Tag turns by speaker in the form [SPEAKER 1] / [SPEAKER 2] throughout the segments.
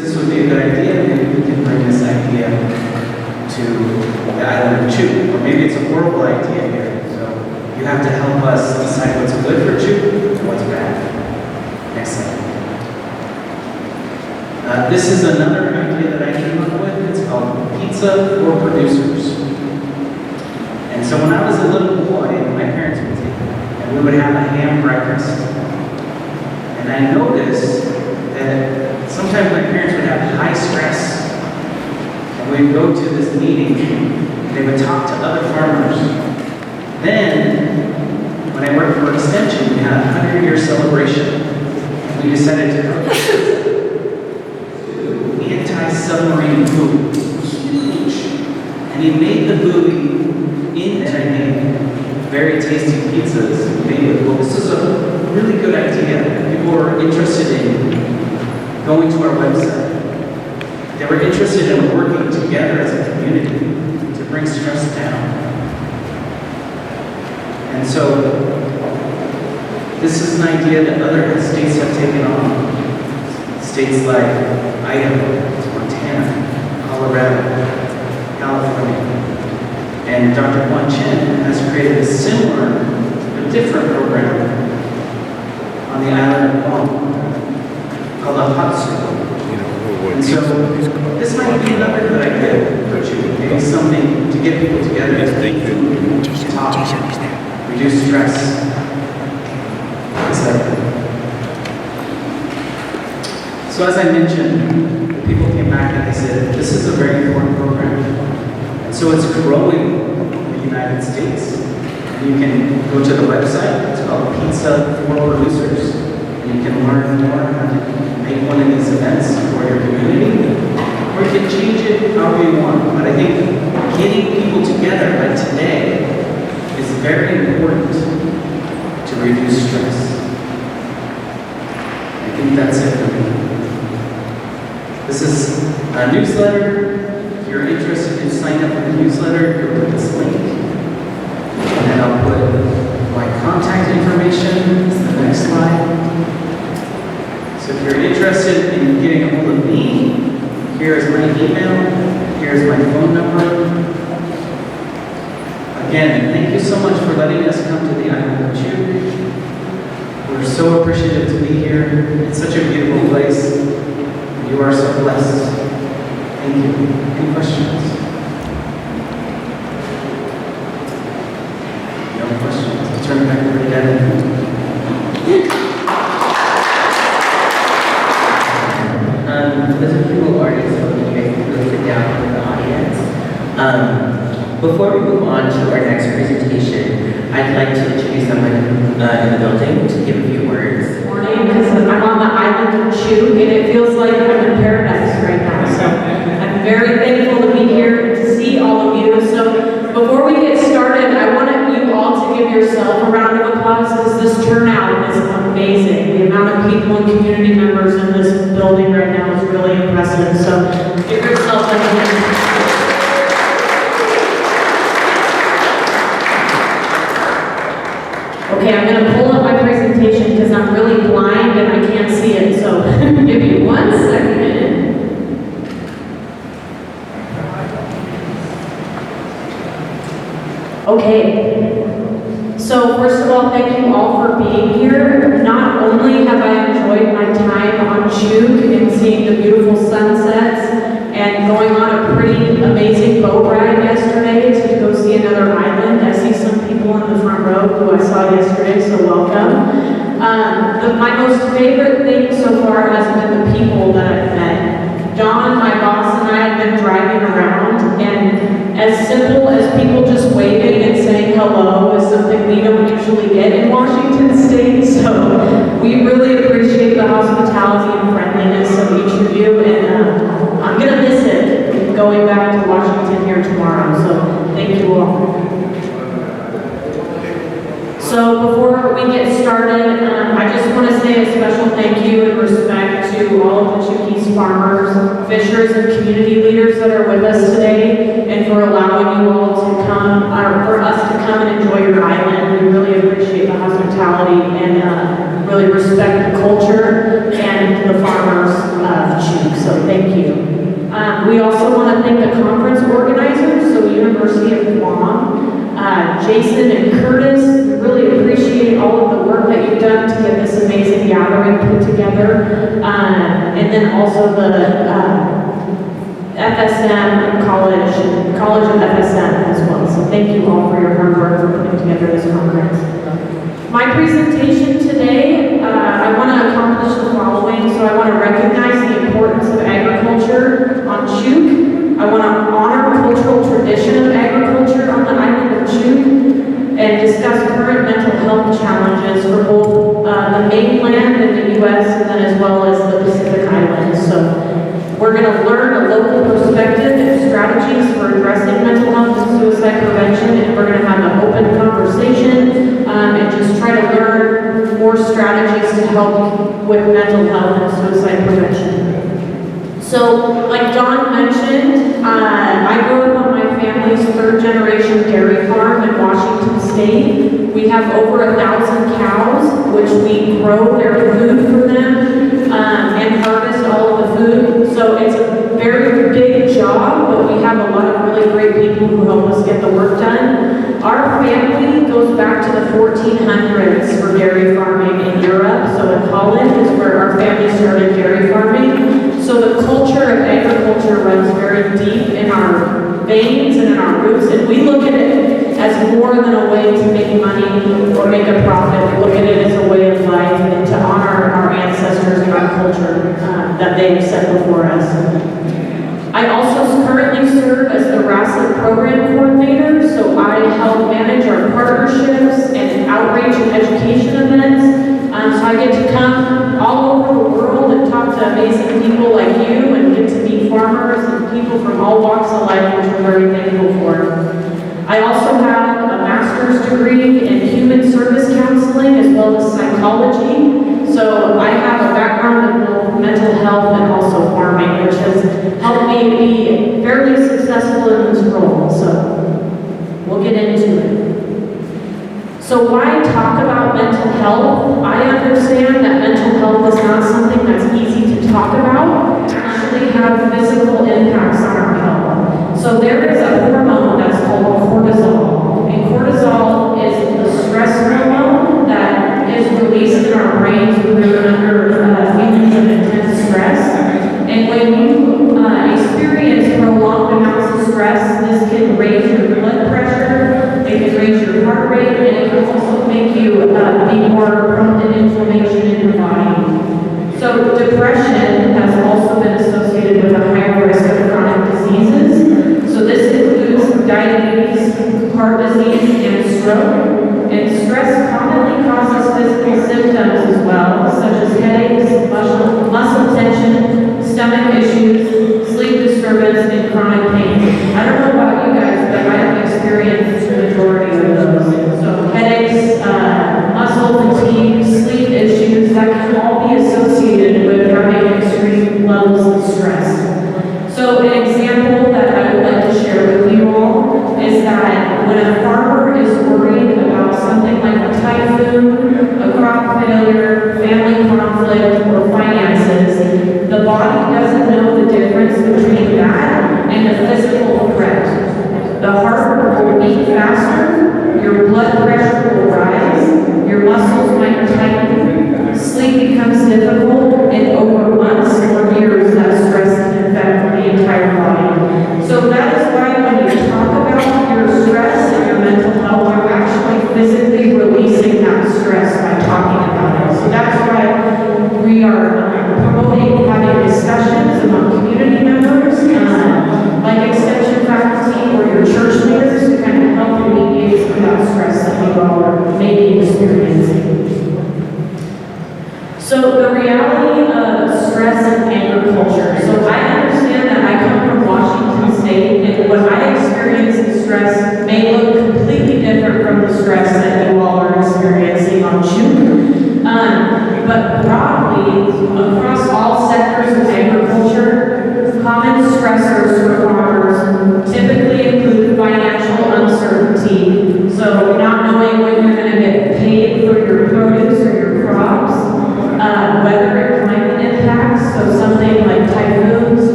[SPEAKER 1] this would be a good idea. Maybe we can bring this idea to the island of Chu, or maybe it's a horrible idea here. So you have to help us decide what's good for Chu and what's bad. Next slide. This is another idea that I came up with. It's called pizza for producers. And so when I was a little boy, my parents would take me, and we would have a ham breakfast. And I noticed that sometimes my parents would have high stress, and we'd go to this meeting, and they would talk to other farmers. Then, when I worked for Extension, we had a 100-year celebration, and we decided to go anti-submarine buoy. Huge. And he made the buoy in there and made very tasty pizzas made with, well, this is a really good idea. People were interested in going to our website. They were interested in working together as a community to bring stress down. And so, this is an idea that other states have taken on. States like Idaho, Montana, Colorado, California. And Dr. Juan Chen has created a similar, but different program on the island of Guam called the Hot Circle. And so this might be another good idea for you. Maybe something to get people together to talk, reduce stress, etc. So as I mentioned, people came back and they said, this is a very important program. And so it's growing in the United States. And you can go to the website, it's called Pizza for Producers. And you can learn more how to make one of these events for your community. Or you can change it however you want. But I think getting people together like today is very important to reduce stress. I think that's it for me. This is a newsletter. If you're interested in signing up for the newsletter, you'll put this link. And then I'll put my contact information. This is the next slide. So if you're interested in getting a hold of me, here is my email. Here's my phone number. Again, thank you so much for letting us come to the island of Chu. We're so appreciative to be here. It's such a beautiful place. You are so blessed. Thank you. Any questions? No questions. I'll turn it back over to Devin.
[SPEAKER 2] There's a few artists so you guys can go sit down in the audience. Before we move on to our next presentation, I'd like to introduce someone in the building to give a few words.
[SPEAKER 3] Morning, because I'm on the island of Chu, and it feels like I'm in paradise right now. So I'm very thankful to be here and to see all of you. So before we get started, I want you all to give yourself a round of applause because this turnout is amazing. The amount of people and community members in this building right now is really impressive. So give yourself a hand. Okay, I'm going to pull up my presentation because I'm really blind and I can't see it, so give me 1 second. Okay, so first of all, thank you all for being here. Not only have I enjoyed my time on Chuk and seeing the beautiful sunsets and going on a pretty amazing boat ride yesterday to go see another island. I see some people in the front row who I saw yesterday, so welcome. My most favorite thing so far has been the people that I've met. Don, my boss, and I have been driving around, and as simple as people just waving and saying hello is something we don't usually get in Washington State, so we really appreciate the hospitality and friendliness of each of you, and I'm going to miss it going back to Washington here tomorrow, so thank you all. So before we get started, I just want to say a special thank you and respect to all of the Chuukese farmers, fishers, and community leaders that are with us today, and for allowing you all to come, or for us to come and enjoy your island. We really appreciate the hospitality and really respect the culture and the farmers of Chuk. So thank We also want to thank the conference organizers, so University of Guam, Jason and Curtis. We really appreciate all of the work that you've done to get this amazing gathering put together. And then also the FSM College of FSM as well. So thank you all for your hard work for putting together this conference. My presentation today, I want to accomplish the following. So I want to recognize the importance of agriculture on Chuuk. I want to honor cultural tradition of agriculture on the island of Chuuk and discuss current mental health challenges for both the mainland in the U.S. and then as well as the Pacific Islands. So we're going to learn a local perspective and strategies for addressing mental health and suicide prevention, and we're going to have an open conversation and just try to learn more strategies to help with mental health and suicide prevention. So, like Dawn mentioned, I grew up on my family's third-generation dairy farm in Washington State. We have over 1,000 cows, which we grow their food for them and harvest all of the food. So it's a very big job, but we have a lot of really great people who help us get the work done. Our family goes back to the 1400s for dairy farming in Europe. So in Holland is where our family started dairy farming. So the culture of agriculture runs very deep in our veins and in our roots, and we look at it as more than a way to make money or make a profit. We look at it as a way of life and to honor our ancestors and our culture that they have set before us. I also currently serve as the RASA program coordinator, so I help manage our partnerships and outreach and education events. So I get to come all over the world and talk to amazing people like you and get to meet farmers and people from all walks of life, which we're very thankful for. I also have a master's degree in human service counseling as well as psychology. So I have a background in both mental health and also farming, which has helped me be fairly successful in this role. So we'll get into it. So why talk about mental health? I understand that mental health is not something that's easy to talk about. It actually have physical impacts on our health. So there is a hormone that's called cortisol. And cortisol is the stress hormone that is released in our brains when we're under feelings of intense stress. And when you experience prolonged amounts of stress, this can raise your blood pressure, it can raise your heart rate, and it can also make you be more prone to inflammation in your body. So depression has also been associated with a higher risk of chronic diseases. So this includes diabetes, heart disease, and stroke. And stress commonly causes physical symptoms as well, such as headaches, muscle tension, stomach issues, sleep disturbance, and chronic pain. I don't know about you guys, but I have experienced the majority of those. So headaches, muscle fatigue, sleep issues, that can all be associated with having extreme levels of stress. So an example that I would like to share with you all is that when a farmer is worried about something like a typhoon, a crop failure, family conflict, or finances, the body doesn't know the difference between that and a physical threat. The heart will beat faster, your blood pressure will rise, your muscles might tighten, sleep becomes difficult, and over months or years that stress can affect the entire body. So that is why when you talk about your stress and your mental health, you're actually physically releasing that stress by talking about it. So that's why we are promoting having discussions among community members, like extension faculty or your church leaders to kind of help alleviate some of that stress that you all are maybe experiencing.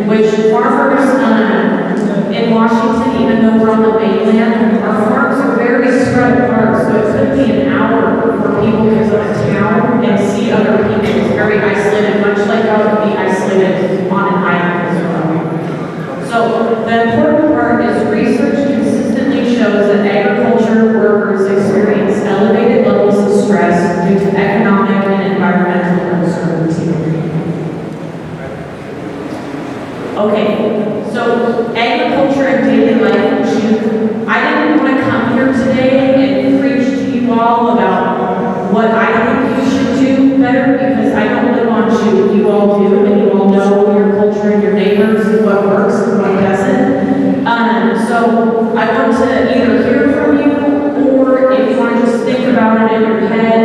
[SPEAKER 3] which farmers in Washington, even though we're on the mainland, our farms are very spread apart, so it could be an hour before people can go to town and see other people. It's very isolated, much like how it would be isolated on an island as well. So the important part is research consistently shows that agriculture workers experience elevated levels of stress due to economic and environmental uncertainty. Okay, so agriculture and daily life in June. I didn't want to come here today and preach to you all about what I think you should do better, because I don't live on June. You all do, and you all know your culture and your neighbors and what works and what doesn't. So I want to either hear from you, or if you want to just think about it in your head,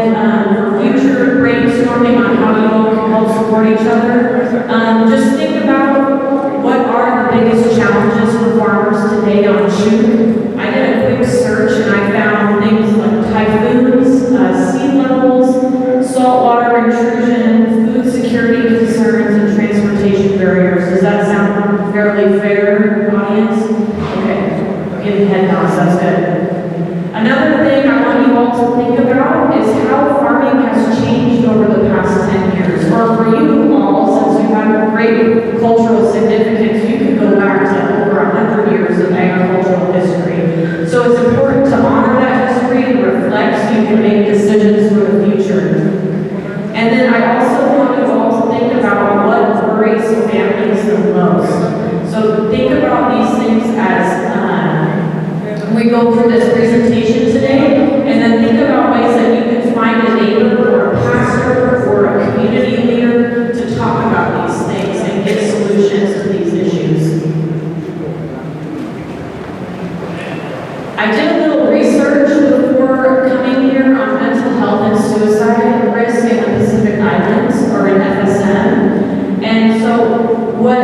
[SPEAKER 3] future brainstorming on how you all can help support each other. Just think about what are the biggest challenges for farmers today on Chuuk. I did a quick search and I found things like typhoons, sea levels, saltwater intrusion, food security concerns, and transportation barriers. Does that sound fairly fair, audience? Okay, giving head nods, that's good. Another thing I want you all to think about is how farming has changed over the past 10 years. Or for you all, since you have great cultural significance, you can go back to over 100 years of agricultural history. So it's important to honor that history and reflect so you can make decisions for the future. And then I also want you all to think about what worries families the most. So think about these things as we go through this presentation today, and then think about ways that you can find a neighbor or a pastor or a community leader to talk about these things and get solutions to these issues. I did a little research before coming here on mental health and suicide risk in the Pacific Islands, or in FSM. And so what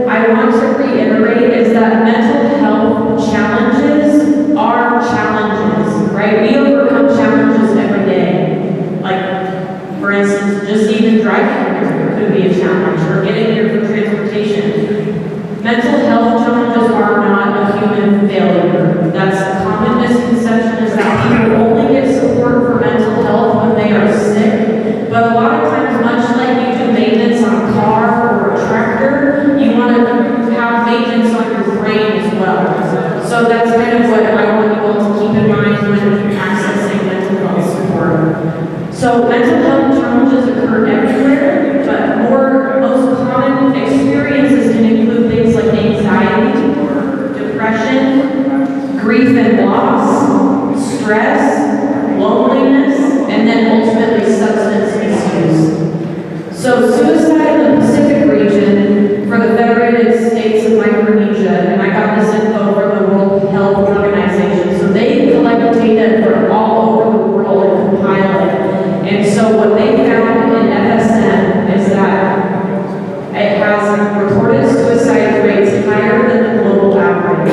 [SPEAKER 3] I want to reiterate is that mental health challenges are challenges, right? We overcome challenges every day. Like, for instance, just even driving here could be a challenge, or getting here for transportation. Mental health challenges are not a human failure. That's a common misconception, is that people only get support for mental health when they are sick. But a lot of times, much like you do maintenance on a car or a tractor, you want to have maintenance on your brain as well. So that's kind of what I want you all to keep in mind when accessing mental health support. So mental health challenges occur everywhere, but most common experiences can include things like anxiety, depression, grief and loss, stress, loneliness, and then ultimately substance misuse. So suicide in the Pacific region for the Federated States of Micronesia, and I got this info from the World Health Organization, so they collect data from all over the world and compile it. And so what they found in FSM is that it has reported suicide rates higher than the global average.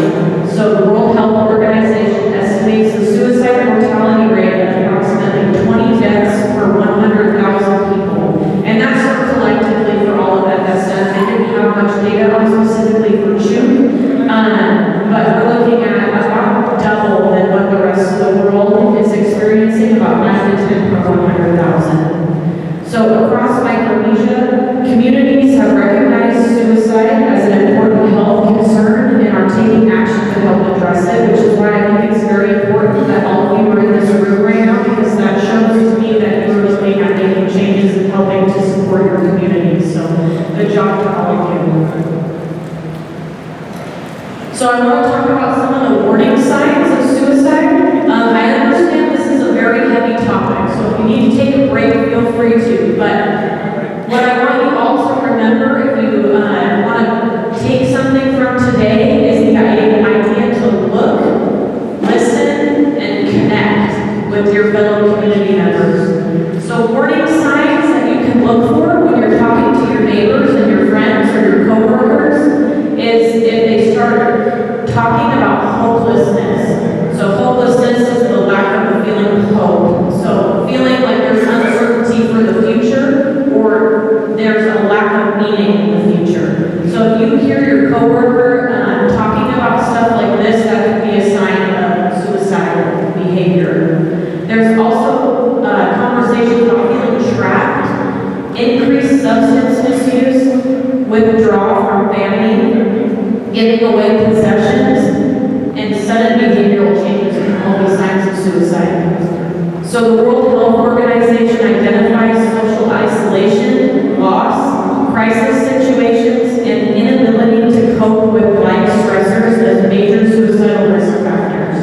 [SPEAKER 3] So the World Health Organization estimates the suicide mortality rate at approximately 20 deaths per 100,000 people. And that's collectively for all of FSM. They didn't have much data on specifically for June, but we're looking at about double than what the rest of the world is experiencing, about 9 to 10 per 100,000. So across Micronesia, communities have recognized suicide as an important health concern and are taking action to help address it, which is why I think it's very important that all of you are in this room right now, because that shows to me that you're looking at making changes and helping to support your community. So good job to all of you. So I want to talk about some of the warning signs of suicide. I understand this is a very heavy topic, so if you need to take a break, feel free to. But what I want you all to remember, if you want to take something from today, is the idea to look, listen, and connect with your fellow community members. So warning signs that you can look for when you're talking to your neighbors and your friends or your coworkers is if they start talking about hopelessness. So hopelessness is the lack of a feeling of hope. So feeling like there's uncertainty for the future, or there's a lack of meaning in the future. So So if you hear your coworker talking about stuff like this, that could be a sign of suicidal behavior. There's also conversations about feeling trapped, increased substance misuse, withdrawal from family, giving away possessions, and sudden behavioral changes can all be signs of suicide. So the World Health Organization identifies social isolation, loss, crisis situations, and inability to cope with life stressors as major suicidal risk factors.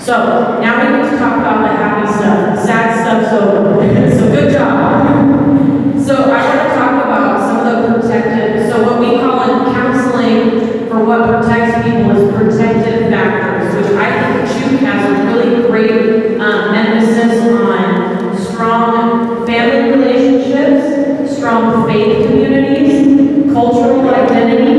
[SPEAKER 3] So now we need to talk about the happy stuff. Sad stuff's over. So good job. So I want to talk about some of the protective, so what we call in counseling for what protects people is protective factors, which I think CHUK has a really great emphasis on strong family relationships, strong faith communities, cultural identity,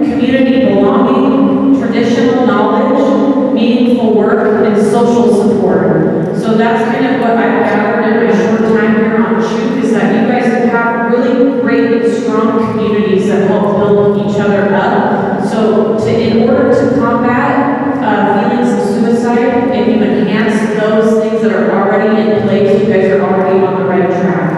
[SPEAKER 3] community belonging, traditional knowledge, meaningful work, and social support. So that's kind of what I've gathered in my short time here on CHUK, is that you guys have really great and strong communities that help build each other up. So in order to combat feelings of suicide, if you enhance those things that are already in place, you guys are already on the right track.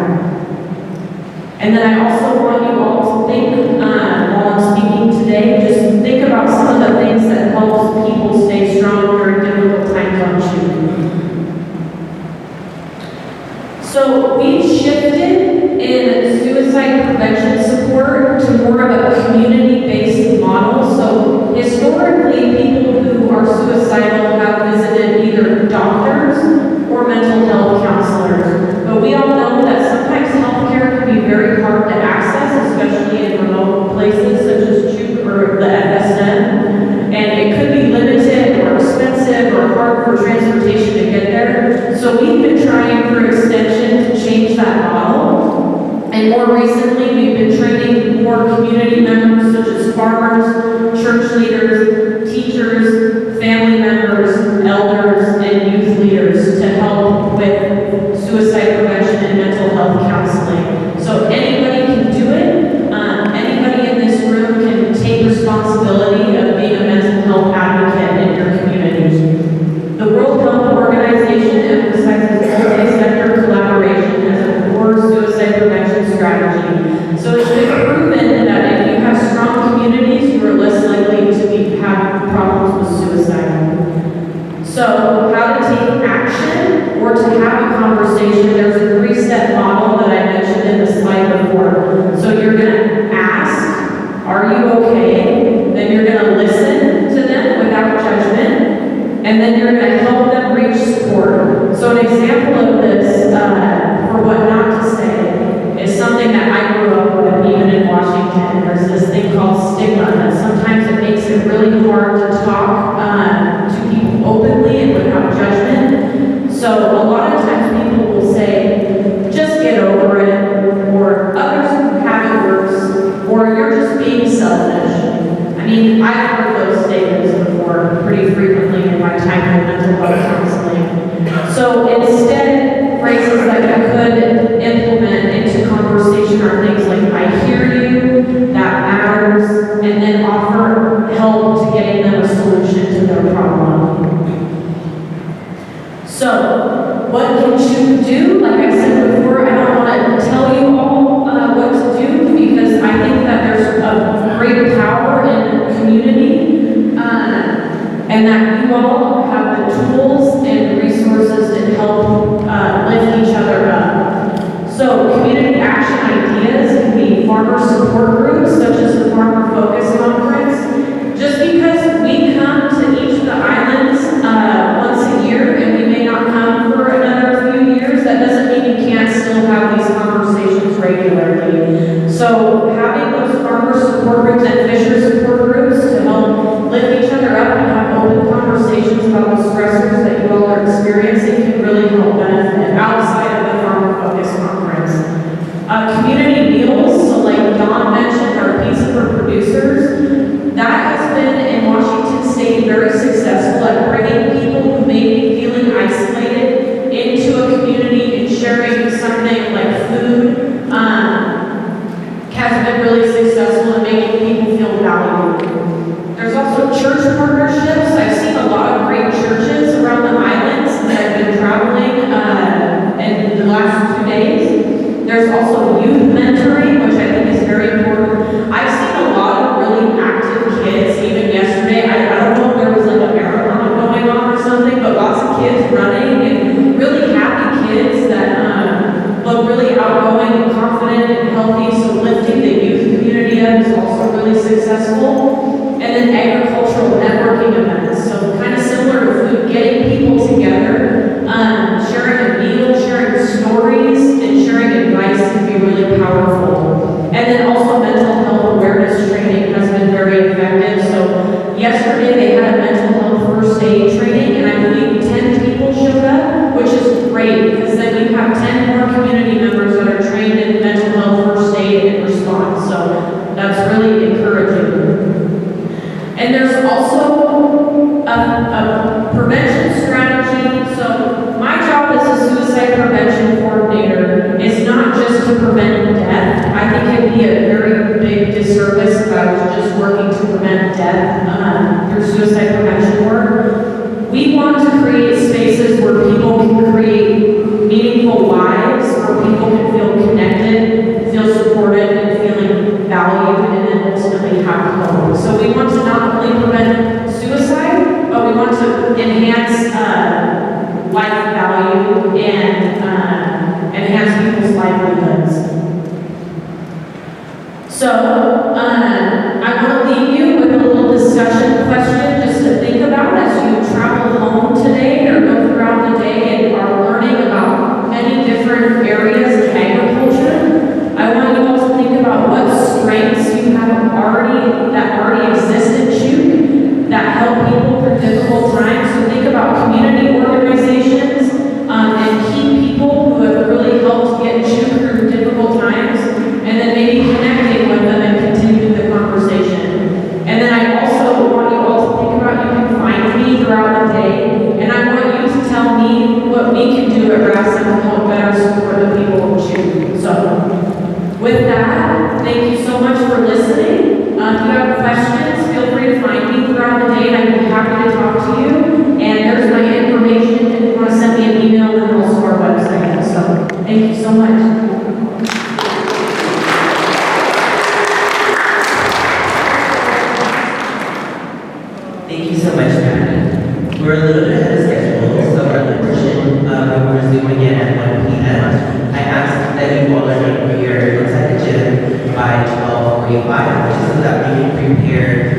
[SPEAKER 3] And then I also want you all to think, while I'm speaking today, just think about some of the things that helps people stay strong during difficult times on CHUK. So we've shifted in suicide prevention support to more of a community-based model. So historically, people who are suicidal have visited either doctors or mental health counselors. But we all know that sometimes healthcare can be very hard to access, especially in remote places such as CHUK or the FSM. And it could be limited or expensive or hard for transportation to get there. So we've been trying for extension to change that model. And more recently, we've been training more community members such as farmers, church leaders, teachers, family members, elders, and youth leaders to help with suicide prevention and mental health counseling. So anybody can do it. Anybody in this room can take responsibility of being a mental health advocate in your community. The World Health Organization emphasizes multi-sector collaboration as a core suicide prevention strategy. So it's been proven that if you have strong communities, you are less likely to have problems with suicide. So how to take action or to have a conversation, there's a 3-step model that I mentioned in the slide before. So you're going to ask, are you okay? Then you're going to listen to them without judgment. And then you're going to help them reach support. So an example of this, for what not to say, is something that I grew up with even in Washington. There's this thing called stigma that sometimes it makes it really hard to talk to people openly and without judgment. So a lot of times people will say, just get over it, or others have it worse, or you're just being selfish. I mean, I've heard those statements before pretty frequently in my time in mental health counseling. So instead, phrases that you could implement into conversation are things like, I hear you, that matters, and then offer help to getting them a solution to their problem. So, what can CHUK do? Like I said before, I don't want to tell you all what to do because I think that there's a great power in community and that you all have the tools and resources to help lift each other up. So, community action ideas can be farmer support groups such as the Farmer Focus Conference. Just because we come to each of the islands once a year and we may not come for another few years, that doesn't mean you can't still have these conversations regularly. So having those farmer support groups and fisher support groups to help lift each other up and have open conversations about the stressors that you all are experiencing can really help benefit outside of the Farmer Focus Conference. Community meals, so like Dawn mentioned, our Pizza for Producers, that has been in Washington State very successful at bringing people who may be feeling isolated into a community and sharing something like food has been really successful in making people feel valued. There's also church partnerships. I've seen a lot of great churches around the islands that I've been traveling in the last 2 days. There's also youth mentoring, which I think is very important. I've seen a lot of really active kids, even yesterday. I don't know if there was like a marathon going on or something, but lots of kids running and really happy kids that look really outgoing and confident and healthy. So lifting the youth community up is also really successful. And then agricultural networking events. So kind of similar to food, getting people together, sharing a meal, sharing stories, and sharing advice can be really powerful. And then also mental health awareness training has been very effective. So yesterday they had a mental health first aid training, and I believe 10 people showed up, which is great because then we have 10 more community members that are trained in mental health first aid and response. So that's really encouraging. And there's also a prevention strategy. So my job as a suicide prevention coordinator is not just to prevent death. I think it'd be a very big disservice if I was just working to prevent death through suicide prevention work. We want to create spaces where people can create meaningful lives, where people can feel connected, feel supported, and feeling valued, and then ultimately have hope. So we want to not only prevent suicide, but we want to enhance life value and enhance people's livelihoods. So I want to leave you with a little discussion question just to think about as you travel home today or go throughout the day and are learning about many different areas of agriculture. I want you all to think about what strengths you have that already exist in Chuuk that help people through difficult times. So think about community organizations and key people who have really helped get Chuuk through difficult times, and then maybe connecting with them and continuing the conversation. And then I also want you all to think about, you can find me throughout the day, and I want you to tell me what we can do at RASM to help better support the people of Chuuk. So with that, thank you so much for listening. If you have questions, feel free to find me throughout the day, and I'd be happy to talk to you. And there's my information if you want to send me an email, and also our website. So thank you so much.
[SPEAKER 2] Thank you so much, Patty. We're a little bit ahead of schedule, so our luncheon will resume again at 1 p.m. I ask that you all are here inside the gym by 12:45, just so that we can prepare